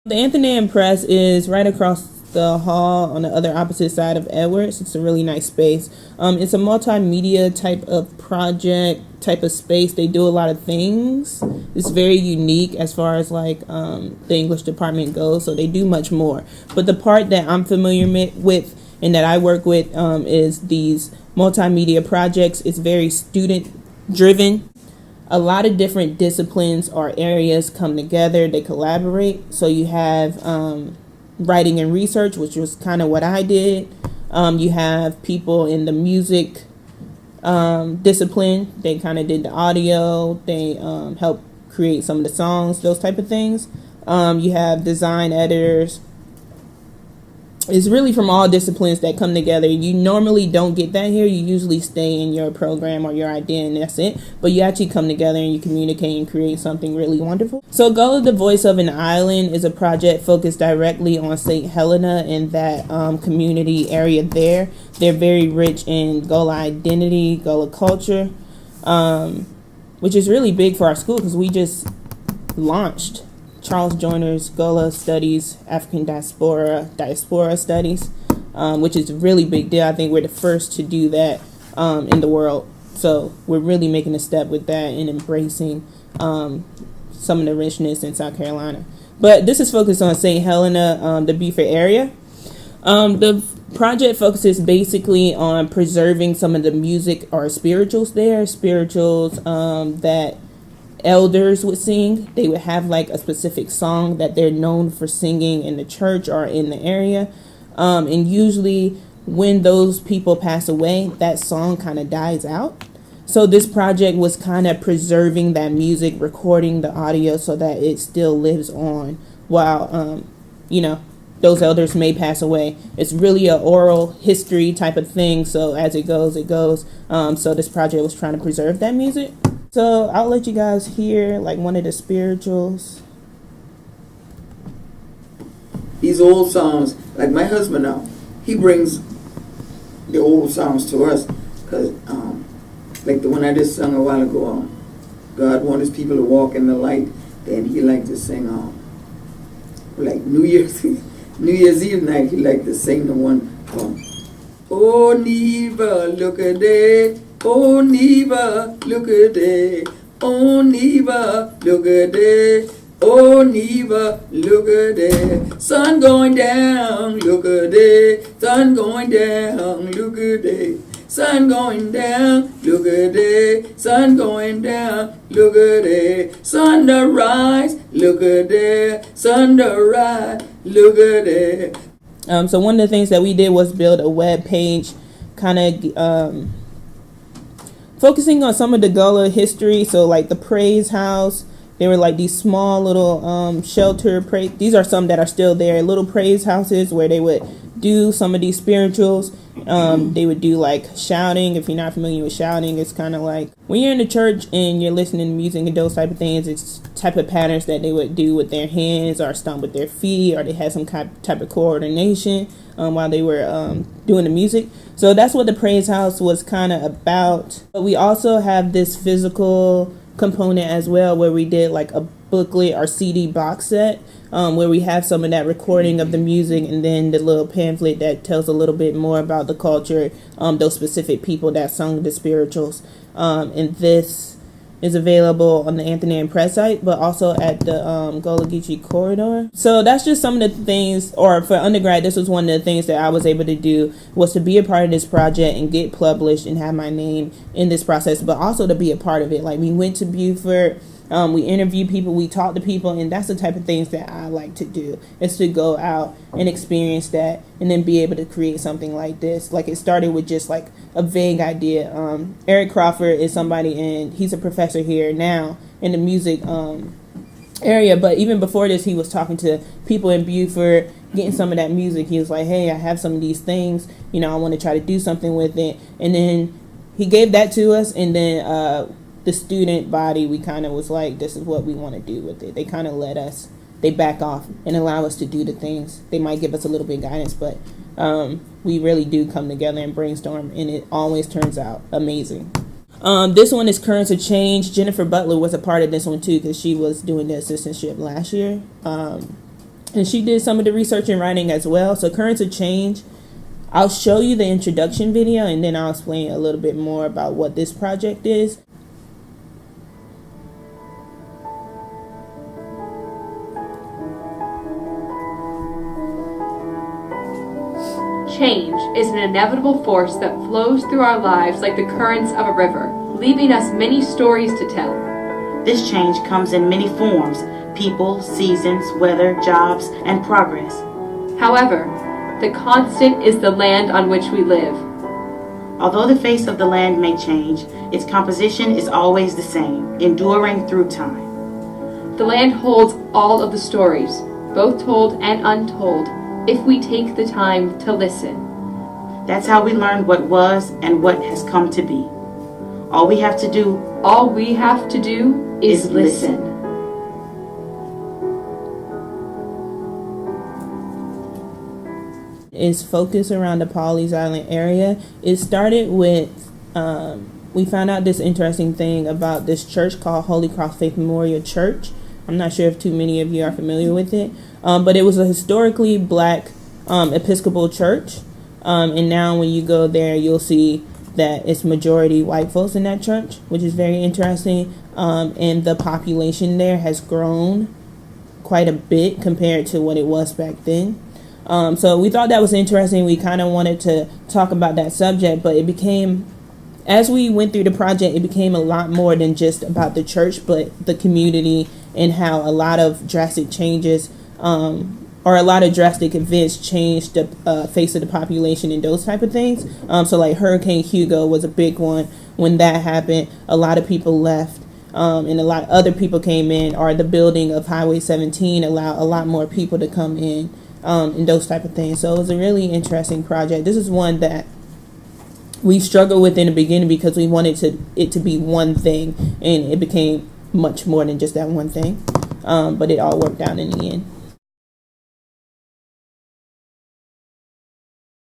The Athenaeum Press is right across the hall on the other opposite side of Edwards. It's a really nice space. It's a multimedia type of project, type of space. They do a lot of things. It's very unique as far as like the English department goes, so they do much more. But the part that I'm familiar with and that I work with is these multimedia projects. It's very student driven. A lot of different disciplines or areas come together. They collaborate. So you have writing and research, which was kind of what I did. You have people in the music discipline. They kind of did the audio. They helped create some of the songs, those type of things. You have design editors. It's really from all disciplines that come together. You normally don't get that here. You usually stay in your program or your idea and that's it. But you actually come together and you communicate and create something really wonderful. So Gullah, the Voice of an Island is a project focused directly on St. Helena and that community area there. They're very rich in Gullah identity, Gullah culture, which is really big for our school because we just launched Charles Joyner's Gullah Studies, African Diaspora Studies, which is a really big deal. I think we're the first to do that in the world. So we're really making a step with that and embracing some of the richness in South Carolina. But this is focused on St. Helena, the Beaufort area. The project focuses basically on preserving some of the music or spirituals there, that elders would sing. They would have like a specific song that they're known for singing in the church or in the area. And usually when those people pass away, that song kind of dies out. So this project was kind of preserving that music, recording the audio so that it still lives on while, those elders may pass away. It's really an oral history type of thing. So as it goes, it goes. So this project was trying to preserve that music. So I'll let you guys hear like one of the spirituals. These old songs, like my husband now, he brings the old songs to us, because like the one I just sung a while ago, God wants his people to walk in the light. Then he liked to sing like New Year's Eve night, he liked to sing the one Oh Neva, look at it. Oh Neva, look at it. Oh Neva, look at it. Oh Neva, look at it. Sun going down, look at it. Sun going down, look at it. Sun going down, look at it. Sun going down, look at it. Sun to rise, look at it. Sun to rise, look at it. So one of the things that we did was build a web page, kind of focusing on some of the Gullah history. So like the Praise House, they were like these small little shelter praise. These are some that are still there, little praise houses where they would do some of these spirituals. They would do like shouting. If you're not familiar with shouting, it's kind of like when you're in the church and you're listening to music and those type of things. It's type of patterns that they would do with their hands or stomp with their feet, or they had some type of coordination while they were doing the music. So that's what the Praise House was kind of about. But we also have this physical component as well, where we did like a booklet or CD box set, where we have some of that recording of the music and then the little pamphlet that tells a little bit more about the culture, those specific people that sung the spirituals. And this is available on the Athenaeum Press site, but also at the Gullah Geechee Corridor. So that's just some of the things, or for undergrad, this was one of the things that I was able to do, was to be a part of this project and get published and have my name in this process, but also to be a part of it. Like we went to Beaufort, we interviewed people, we talked to people, and that's the type of things that I like to do, is to go out and experience that and then be able to create something like this. Like it started with just like a vague idea. Eric Crawford is somebody, and he's a professor here now in the music area, but even before this he was talking to people in Beaufort, getting some of that music. He was like, hey, I have some of these things, I want to try to do something with it. And then he gave that to us, and then the student body, we kind of was like, this is what we want to do with it. They kind of let us, they back off and allow us to do the things. They might give us a little bit of guidance, but we really do come together and brainstorm, and it always turns out amazing. This one is Currents of Change. Jennifer Butler was a part of this one too, because she was doing the assistantship last year. And she did some of the research and writing as well. So Currents of Change, I'll show you the introduction video and then I'll explain a little bit more about what this project is. Change is an inevitable force that flows through our lives like the currents of a river, leaving us many stories to tell. This change comes in many forms: people, seasons, weather, jobs, and progress. However, the constant is the land on which we live. Although the face of the land may change, its composition is always the same, enduring through time. The land holds all of the stories, both told and untold, if we take the time to listen. That's how we learn what was and what has come to be. All we have to do is listen. Is focused around the Pawleys Island area. It started with, we found out this interesting thing about this church called Holy Cross Faith Memorial Church. I'm not sure if too many of you are familiar with it, but it was a historically black Episcopal church. And now when you go there, you'll see that it's majority white folks in that church, which is very interesting. And the population there has grown quite a bit compared to what it was back then. So we thought that was interesting. We kind of wanted to talk about that subject, but it became, as we went through the project, it became a lot more than just about the church, but the community and how a lot of drastic changes, or a lot of drastic events changed the face of the population and those type of things. So like Hurricane Hugo was a big one. When that happened, a lot of people left. And a lot of other people came in, or the building of Highway 17 allowed a lot more people to come in. And those type of things. So it was a really interesting project. This is one that we struggled with in the beginning because we wanted it to be one thing, and it became much more than just that one thing. But it all worked out in the end.